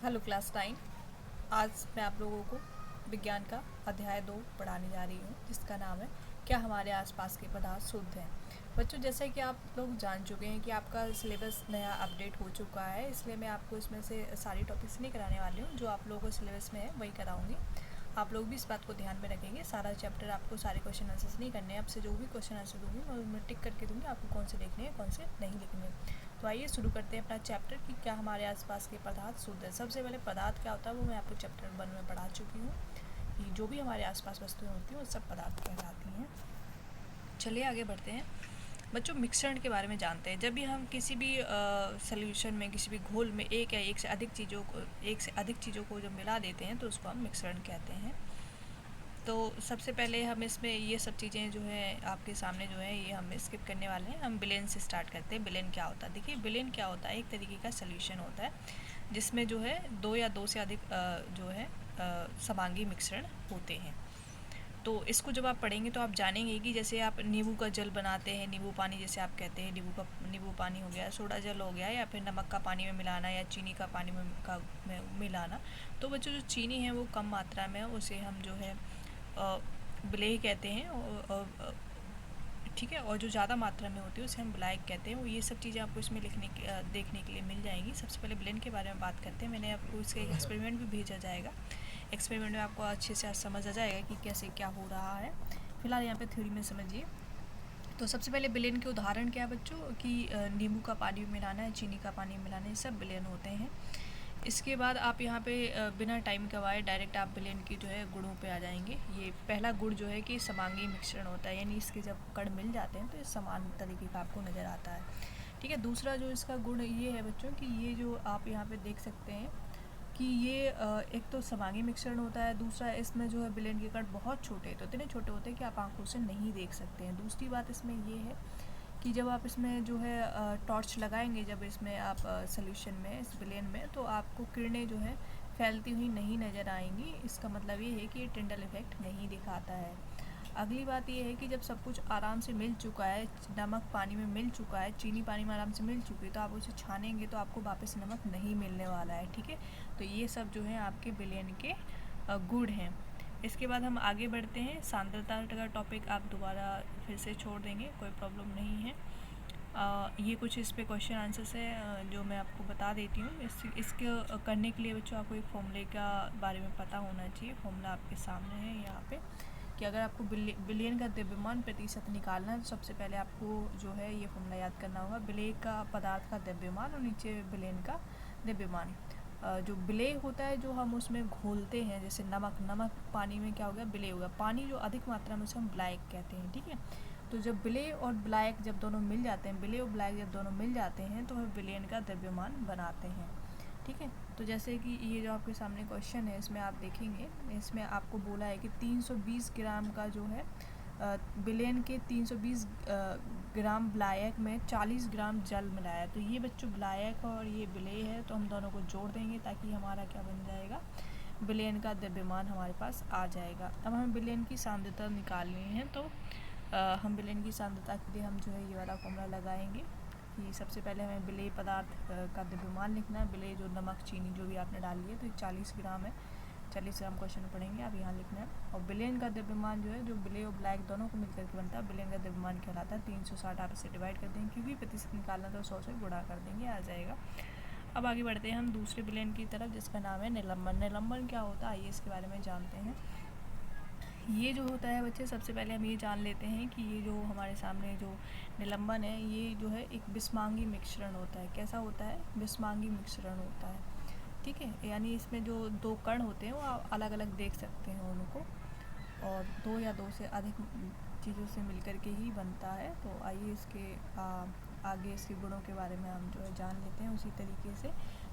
Hello class 9। आज मैं आप लोगों को विज्ञान का अध्याय 2 पढ़ाने जा रही हूँ, जिसका नाम है क्या हमारे आसपास के पदार्थ शुद्ध हैं। बच्चों, जैसे कि आप लोग जान चुके हैं कि आपका सिलेबस नया अपडेट हो चुका है, इसलिए मैं आपको इसमें से सारी टॉपिक्स नहीं कराने वाली हूँ। जो आप लोगों को सिलेबस में है वही कराऊंगी। आप लोग भी इस बात को ध्यान में रखेंगे। सारा चैप्टर आपको सारे क्वेश्चन आंसर्स नहीं करने हैं। आपसे जो भी क्वेश्चन आंसर दूंगी मैं उनमें टिक करके दूंगी आपको कौन से लिखने हैं कौन से नहीं लिखने। तो आइए शुरू करते हैं अपना चैप्टर कि क्या हमारे आसपास के पदार्थ शुद्ध है। सबसे पहले पदार्थ क्या होता है वो मैं आपको चैप्टर 1 में पढ़ा चुकी हूँ कि जो भी हमारे आसपास वस्तुएं होती हैं वो सब पदार्थ कहलाती हैं। चलिए आगे बढ़ते हैं। बच्चों, मिश्रण के बारे में जानते हैं। जब भी हम किसी भी सॉल्यूशन में, किसी भी घोल में एक से अधिक चीज़ों को जब मिला देते हैं तो उसको हम मिश्रण कहते हैं। तो सबसे पहले हम इसमें ये सब चीज़ें जो है आपके सामने जो है ये हम स्किप करने वाले हैं। हम विलेन से स्टार्ट करते हैं। विलेन क्या होता है? देखिए, विलेन क्या होता है, एक तरीके का सॉल्यूशन होता है जिसमें जो है दो या दो से अधिक जो है समांगी मिश्रण होते हैं। तो इसको जब आप पढ़ेंगे तो आप जानेंगे कि जैसे आप नींबू का जल बनाते हैं, नींबू पानी जैसे आप कहते हैं, नींबू पानी हो गया, सोडा जल हो गया, या फिर नमक का पानी में मिलाना या चीनी का पानी में मिलाना। तो बच्चों, जो चीनी है वो कम मात्रा में, उसे हम जो है ब्लेह कहते हैं, ठीक है। और जो ज़्यादा मात्रा में होती है उसे हम ब्लैक कहते हैं। वो ये सब चीज़ें आपको इसमें देखने के लिए मिल जाएंगी। सबसे पहले ब्लेंड के बारे में बात करते हैं। मैंने आपको इसका एक एक्सपेरिमेंट भी भेजा जाएगा। एक्सपेरिमेंट में आपको अच्छे से समझ आ जाएगा कि कैसे क्या हो रहा है। फिलहाल यहाँ पे थ्योरी में समझिए। तो सबसे पहले ब्लेंड के उदाहरण क्या है बच्चों कि नींबू का पानी मिलाना है, चीनी का पानी मिलाना है, सब ब्लेंड होते हैं। इसके बाद आप यहाँ पे बिना टाइम गवाए डायरेक्ट आप विलेन की जो है गुणों पे आ जाएंगे। ये पहला गुण जो है कि समांगी मिश्रण होता है, यानी इसके जब कण मिल जाते हैं तो ये समान तरीके का आपको नज़र आता है। ठीक है। दूसरा जो इसका गुण ये है बच्चों कि ये जो आप यहाँ पे देख सकते हैं कि ये एक तो समांगी मिश्रण होता है, दूसरा इसमें जो है विलेन के कण बहुत छोटे हैं, तो इतने छोटे होते हैं कि आप आंखों से नहीं देख सकते हैं। दूसरी बात इसमें ये है कि जब आप इसमें जो है टॉर्च लगाएंगे, जब इसमें आप सॉल्यूशन में, इस विलेन में, तो आपको किरणें जो है फैलती हुई नहीं नज़र आएंगी। इसका मतलब ये है कि ये टिंडल इफेक्ट नहीं दिखाता है। अगली बात ये है कि जब सब कुछ आराम से मिल चुका है, नमक पानी में मिल चुका है, चीनी पानी में आराम से मिल चुकी है, तो आप उसे छानेंगे तो आपको वापस नमक नहीं मिलने वाला है। ठीक है। तो ये सब जो है आपके विलेन के गुण हैं। इसके बाद हम आगे बढ़ते हैं। सांद्रता का टॉपिक आप दोबारा फिर से छोड़ देंगे, कोई प्रॉब्लम नहीं है। ये कुछ इस पे क्वेश्चन आंसर्स है जो मैं आपको बता देती हूँ। इसके करने के लिए बच्चों आपको एक फॉर्मूले का बारे में पता होना चाहिए। फॉर्मूला आपके सामने है यहाँ पे कि अगर आपको बिलियन का द्रव्यमान प्रतिशत निकालना है तो सबसे पहले आपको जो है ये फॉर्मूला याद करना होगा। विलेय का पदार्थ का द्रव्यमान और नीचे बिलियन का द्रव्यमान। जो विलेय होता है जो हम उसमें घोलते हैं, जैसे नमक पानी में क्या हो गया, विलेय हो गया। पानी जो अधिक मात्रा में उसे हम ब्लैक कहते हैं। ठीक है। तो जब विलेय और ब्लैक जब दोनों मिल जाते हैं, विलेय और ब्लैक जब दोनों मिल जाते हैं तो हम विलेयन का द्रव्यमान बनाते हैं। ठीक है। तो जैसे कि ये जो आपके सामने क्वेश्चन है, इसमें आप देखेंगे, इसमें आपको बोला है कि 320 ग्राम का जो है विलेयन के 320 ग्राम ब्लायक में 40 ग्राम जल मिलाया। तो ये बच्चों ब्लायक और ये विलेय है, तो हम दोनों को जोड़ देंगे ताकि हमारा क्या बन जाएगा, विलेयन का द्रव्यमान हमारे पास आ जाएगा। अब हमें विलेयन की सांद्रता निकालनी है, तो हम विलेन की सांद्रता के लिए हम जो है ये वाला फॉर्मूला लगाएंगे कि सबसे पहले हमें विलेय पदार्थ का द्रव्यमान लिखना है। विलेय जो नमक चीनी जो भी आपने डाली है, तो 40 ग्राम है, 40 ग्राम क्वेश्चन पढ़ेंगे आप यहाँ लिखना है। और विलेन का द्रव्यमान जो है, जो विलेय और ब्लैक दोनों को मिलकर के बनता है, विलेन का द्रव्यमान कहलाता है 360। आप इसे डिवाइड कर देंगे, क्योंकि प्रतिशत निकालना तो 100 से गुणा कर देंगे, आ जाएगा। अब आगे बढ़ते हैं हम दूसरे विलेन की तरफ, जिसका नाम है निलंबन। निलंबन क्या होता है आइए इसके बारे में जानते हैं। ये जो होता है बच्चे, सबसे पहले हम ये जान लेते हैं कि ये जो हमारे सामने जो निलंबन है, ये जो है एक विषमांगी मिश्रण होता है। कैसा होता है? विषमांगी मिश्रण होता है। ठीक है। यानी इसमें जो दो कण होते हैं वो आप अलग अलग देख सकते हैं उनको, और दो या दो से अधिक चीज़ों से मिलकर के ही बनता है। तो आइए इसके आगे इसके गुणों के बारे में हम जो है जान लेते हैं उसी तरीके से।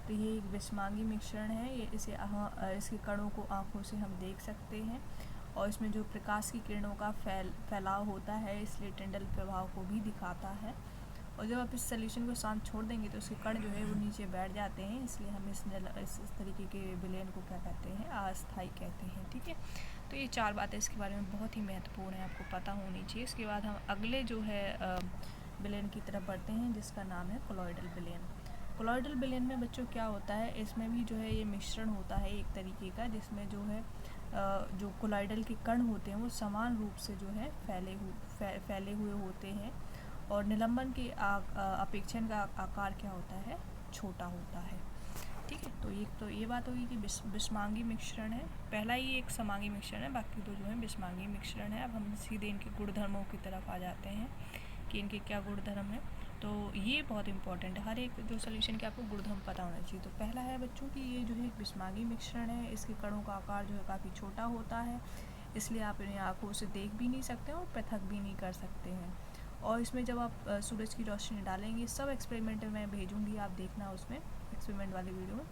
तो ये एक विषमांगी मिश्रण है। ये इसके कणों को आँखों से हम देख सकते हैं, और इसमें जो प्रकाश की किरणों का फैलाव होता है, इसलिए टिंडल प्रभाव को भी दिखाता है। और जब आप इस सॉल्यूशन को शांत छोड़ देंगे तो उसके कण जो है वो नीचे बैठ जाते हैं, इसलिए हम इस तरीके के विलेन को क्या कहते हैं, अस्थायी कहते हैं। ठीक है। तो ये चार बातें इसके बारे में बहुत ही महत्वपूर्ण है, आपको पता होनी चाहिए। इसके बाद हम अगले जो है विलेन की तरफ बढ़ते हैं, जिसका नाम है कोलॉइडल विलेन। कोलॉइडल विलयन में बच्चों क्या होता है, इसमें भी जो है ये मिश्रण होता है एक तरीके का, जिसमें जो है जो कोलॉइडल के कण होते हैं वो समान रूप से जो है फैले हुए होते हैं, और निलंबन के अपेक्षण का आकार क्या होता है, छोटा होता है। ठीक है, तो ये बात होगी कि विषमांगी मिश्रण है, पहला ही एक समांगी मिश्रण है, बाकी दो जो है विषमांगी मिश्रण है। अब हम सीधे इनके गुणधर्मों की तरफ आ जाते हैं कि इनके क्या गुणधर्म है। तो ये बहुत इंपॉर्टेंट है, हर एक जो सोल्यूशन के आपको गुणधर्म पता होना चाहिए। तो पहला है बच्चों कि ये जो है एक विषमांगी मिश्रण है, इसके कणों का आकार जो है काफ़ी छोटा होता है, इसलिए आप इन्हें आँखों से देख भी नहीं सकते और पृथक भी नहीं कर सकते हैं। और इसमें जब आप सूरज की रोशनी डालेंगे, सब एक्सपेरिमेंट मैं भेजूँगी, आप देखना उसमें एक्सपेरिमेंट वाली वीडियो में,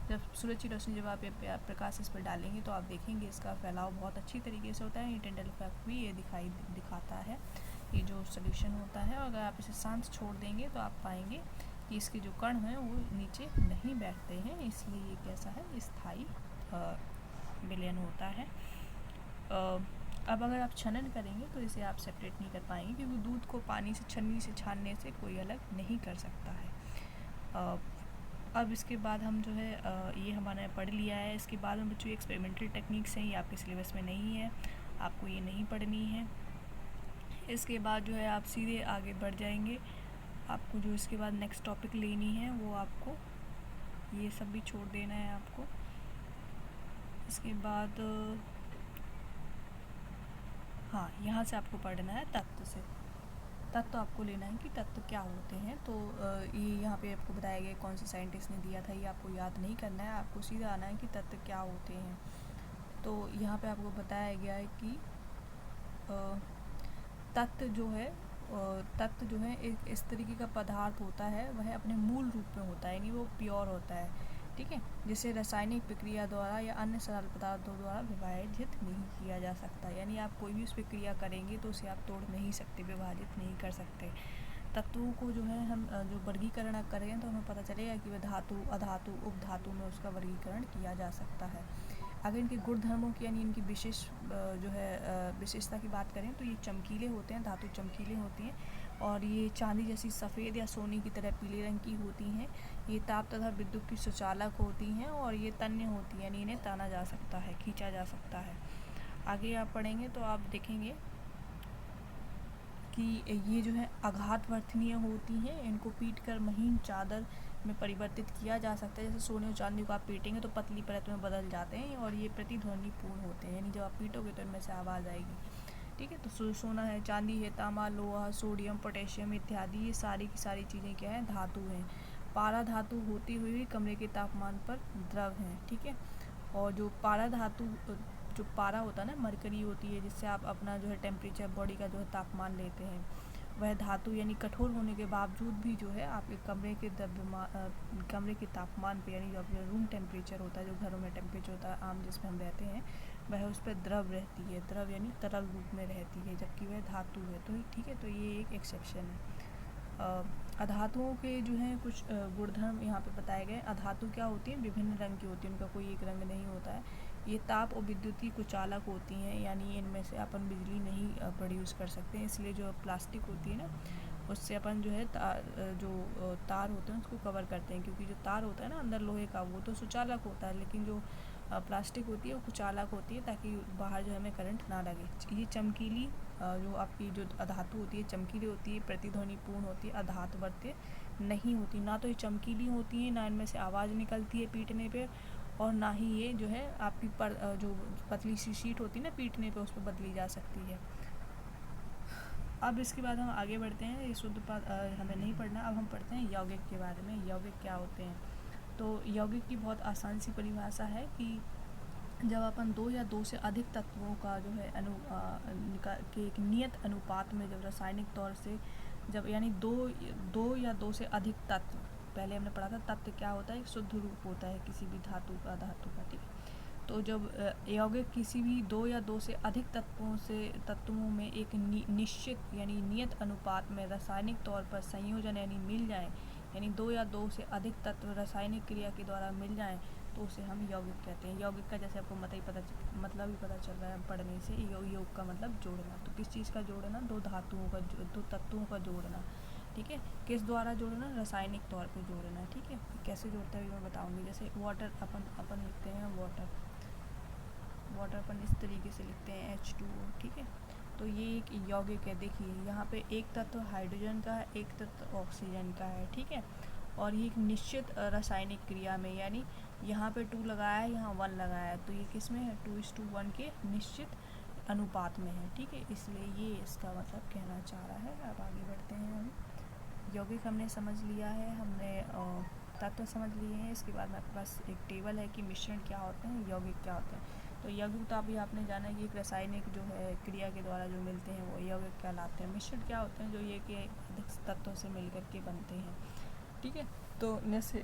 जब सूरज की रोशनी जब आप प्रकाश इस पर डालेंगे तो आप देखेंगे इसका फैलाव बहुत अच्छी तरीके से होता है। ये टिंडल इफेक्ट भी ये दिखाता है ये जो सोल्यूशन होता है। अगर आप इसे शांत छोड़ देंगे तो आप पाएंगे कि इसके जो कण हैं वो नीचे नहीं बैठते हैं, इसलिए ये कैसा है, स्थायी विलयन होता है। अब अगर आप छनन करेंगे तो इसे आप सेपरेट नहीं कर पाएंगे, क्योंकि दूध को पानी से छन्नी से छानने से कोई अलग नहीं कर सकता है। अब इसके बाद हम जो है ये हमारा पढ़ लिया है। इसके बाद में बच्चों एक्सपेरिमेंटल टेक्निक्स हैं, ये आपके सिलेबस में नहीं है, आपको ये नहीं पढ़नी है। इसके बाद जो है आप सीधे आगे बढ़ जाएंगे, आपको जो इसके बाद नेक्स्ट टॉपिक लेनी है वो आपको ये सब भी छोड़ देना है आपको। इसके बाद हाँ, यहाँ से आपको पढ़ना है तत्व से, तत्व आपको लेना है कि तत्व क्या होते हैं। तो ये यहाँ पे आपको बताया गया कौन से साइंटिस्ट ने दिया था, ये आपको याद नहीं करना है, आपको सीधा आना है कि तत्व क्या होते हैं। तो यहाँ पे आपको बताया गया है कि तत्व जो है एक इस तरीके का पदार्थ होता है, वह अपने मूल रूप में होता है, यानी वो प्योर होता है, ठीक है, जिसे रासायनिक प्रक्रिया द्वारा या अन्य सरल पदार्थों द्वारा विभाजित नहीं किया जा सकता। यानी आप कोई भी उस पर क्रिया करेंगे तो उसे आप तोड़ नहीं सकते, विभाजित नहीं कर सकते। तत्वों को जो है हम जो वर्गीकरण करें तो हमें पता चलेगा कि वह धातु, अधातु, उपधातु में उसका वर्गीकरण किया जा सकता है। अगर इनके गुणधर्मों की यानी इनकी विशेष जो है विशेषता की बात करें तो ये चमकीले होते हैं, धातु चमकीले होती हैं, और ये चांदी जैसी सफ़ेद या सोने की तरह पीले रंग की होती हैं। ये ताप तथा विद्युत की सुचालक होती हैं, और ये तन्य होती हैं, यानी इन्हें ताना जा सकता है, खींचा जा सकता है। आगे आप पढ़ेंगे तो आप देखेंगे कि ये जो है आघातवर्धनीय होती हैं, इनको पीट कर महीन चादर में परिवर्तित किया जा सकता है। जैसे सोने और चांदी को आप पीटेंगे तो पतली परत में बदल जाते हैं, और ये प्रतिध्वनिपूर्ण होते हैं, यानी जब आप पीटोगे तो इनमें से आवाज़ आएगी, ठीक है। तो सोना है, चांदी है, तांबा, लोहा, सोडियम, पोटेशियम इत्यादि, ये सारी की सारी चीज़ें क्या है, धातु हैं। पारा धातु होती हुई भी कमरे के तापमान पर द्रव हैं, ठीक है। और जो पारा धातु जो पारा होता है ना, मरकरी होती है, जिससे आप अपना जो है टेम्परेचर, बॉडी का जो है तापमान लेते हैं, वह धातु यानी कठोर होने के बावजूद भी जो है आपके कमरे के तापमान पे, यानी जो आपका रूम टेम्परेचर होता है, जो घरों में टेम्परेचर होता है आम जिसमें हम रहते हैं, वह उस पर द्रव रहती है, द्रव यानी तरल रूप में रहती है, जबकि वह धातु है। तो ठीक है, तो ये एक एक्सेप्शन है। अधातुओं के जो हैं कुछ गुणधर्म यहाँ पे बताए गए। अधातु क्या होती हैं, विभिन्न रंग की होती हैं, उनका कोई एक रंग नहीं होता है। ये ताप और विद्युतीय कुचालक होती हैं, यानी इनमें से अपन बिजली नहीं प्रोड्यूस कर सकते हैं, इसलिए जो प्लास्टिक होती है ना, उससे अपन जो है तार होते हैं उसको कवर करते हैं, क्योंकि जो तार होता है ना अंदर लोहे का, वो तो सुचालक होता है, लेकिन जो प्लास्टिक होती है वो कुचालक होती है, ताकि बाहर जो हमें करंट ना लगे। ये चमकीली जो आपकी जो अधातु होती है चमकीली होती है, प्रतिध्वनिपूर्ण होती है, अधातवर्त्य नहीं होती। ना तो ये चमकीली होती हैं, ना इनमें से आवाज़ निकलती है पीटने पे, और ना ही ये जो है आपकी जो पतली सी शीट होती है ना पीटने पे, उस पर बदली जा सकती है। अब इसके बाद हम आगे बढ़ते हैं, ये शुद्ध पद हमें नहीं पढ़ना। अब हम पढ़ते हैं यौगिक के बारे में। यौगिक क्या होते हैं? तो यौगिक की बहुत आसान सी परिभाषा है कि जब अपन दो या दो से अधिक तत्वों का जो है के एक नियत अनुपात में जब रासायनिक तौर से जब यानी दो या दो से अधिक तत्व, पहले हमने पढ़ा था तत्व क्या होता है, एक शुद्ध रूप होता है किसी भी धातु का, ठीक है। तो जब यौगिक किसी भी दो या दो से अधिक तत्वों में एक निश्चित यानी नियत अनुपात में रासायनिक तौर पर संयोजन यानी मिल जाए, यानी दो या दो से अधिक तत्व रासायनिक क्रिया के द्वारा मिल जाएं, तो उसे हम यौगिक कहते हैं। यौगिक का जैसे आपको मतलब ही पता चल रहा है पढ़ने से, योग का मतलब जोड़ना। तो किस चीज़ का जोड़ना? दो तत्वों का जोड़ना, ठीक है। किस द्वारा जोड़ना है? रासायनिक तौर पे जोड़ना है, ठीक है। कैसे जोड़ता है मैं बताऊंगी। जैसे वाटर अपन लिखते हैं वाटर अपन इस तरीके से लिखते हैं H2O, ठीक है। तो ये एक यौगिक है। देखिए यहाँ पे एक तत्व हाइड्रोजन का है, एक तत्व ऑक्सीजन का है, ठीक है। और ये एक निश्चित रासायनिक क्रिया में, यानी यहाँ पे 2 लगाया है, यहाँ 1 लगाया है, तो ये किस में है? 2:1 के निश्चित अनुपात में है, ठीक है। इसलिए ये इसका मतलब कहना चाह रहा है। अब आगे बढ़ते हैं हम। यौगिक हमने समझ लिया है, हमने तत्व समझ लिए हैं। इसके बाद मेरे पास एक टेबल है कि मिश्रण क्या होते हैं, यौगिक क्या होते हैं। तो यौगिक तो अभी आपने जाना कि एक रासायनिक जो है क्रिया के द्वारा जो मिलते हैं वो यौगिक कहलाते हैं। मिश्रण क्या होते हैं? जो ये कि अधिक तत्वों से मिलकर के बनते हैं, ठीक है। तो जैसे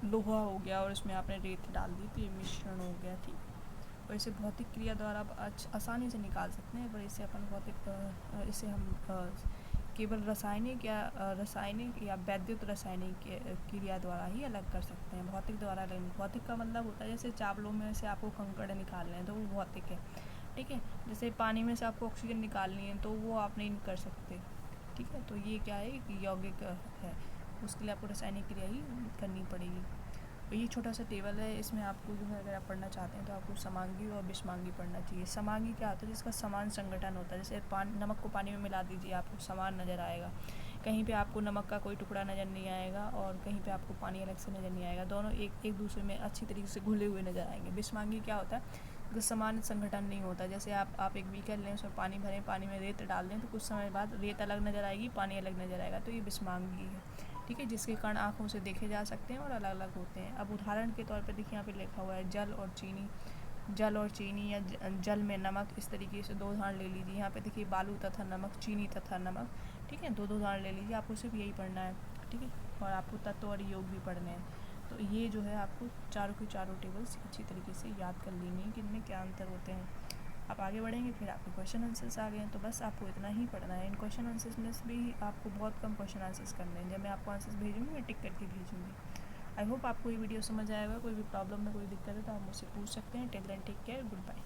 लोहा हो गया और इसमें आपने रेत डाल दी तो ये मिश्रण हो गया, ठीक। और इसे भौतिक क्रिया द्वारा आप आसानी से निकाल सकते हैं, पर इसे अपन इसे हम केवल रासायनिक या वैद्युत रासायनिक क्रिया द्वारा ही अलग कर सकते हैं। भौतिक द्वारा अलग नहीं। भौतिक का मतलब होता है जैसे चावलों में से आपको कंकड़ निकालने हैं तो वो भौतिक है, ठीक है। जैसे पानी में से आपको ऑक्सीजन निकालनी है तो वो आप नहीं कर सकते, ठीक है। तो ये क्या है? यौगिक है, उसके लिए आपको रासायनिक क्रिया ही करनी पड़ेगी। और ये छोटा सा टेबल है, इसमें आपको जो है अगर आप पढ़ना चाहते हैं तो आपको समांगी और विषमांगी पढ़ना चाहिए। समांगी क्या होता है? जिसका समान संगठन होता है। जैसे नमक को पानी में मिला दीजिए, आपको समान नज़र आएगा। कहीं पे आपको नमक का कोई टुकड़ा नज़र नहीं आएगा और कहीं पे आपको पानी अलग से नज़र नहीं आएगा। दोनों एक दूसरे में अच्छी तरीके से घुले हुए नज़र आएंगे। विषमांगी क्या होता है? जो समान संगठन नहीं होता। जैसे आप एक बीकर लें, उसमें पानी भरें, पानी में रेत डाल दें, तो कुछ समय बाद रेत अलग नज़र आएगी, पानी अलग नज़र आएगा, तो ये विषमांगी है, ठीक है। जिसके कण आँखों से देखे जा सकते हैं और अलग अलग होते हैं। अब उदाहरण के तौर पर देखिए यहाँ पे लिखा हुआ है जल और चीनी या जल में नमक। इस तरीके से 2 उदाहरण ले लीजिए। यहाँ पे देखिए बालू तथा नमक, चीनी तथा नमक, ठीक है। 2 उदाहरण ले लीजिए, आपको सिर्फ यही पढ़ना है, ठीक है। और आपको तत्व और योग भी पढ़ने हैं। तो ये जो है आपको चारों की चारों टेबल्स अच्छी तरीके से याद कर लेनी है कि इनमें क्या अंतर होते हैं। आप आगे बढ़ेंगे, फिर आपके क्वेश्चन आंसर्स आ गए हैं, तो बस आपको इतना ही पढ़ना है। इन क्वेश्चन आंसर्स में भी आपको बहुत कम क्वेश्चन आंसर्स करने हैं। जब मैं आपको आंसर्स भेजूँगी मैं टिक करके भेजूँगी। आई होप आपको ये वीडियो समझ आएगा। कोई भी प्रॉब्लम में कोई दिक्कत है तो आप मुझसे पूछ सकते हैं। Till then take care, good bye.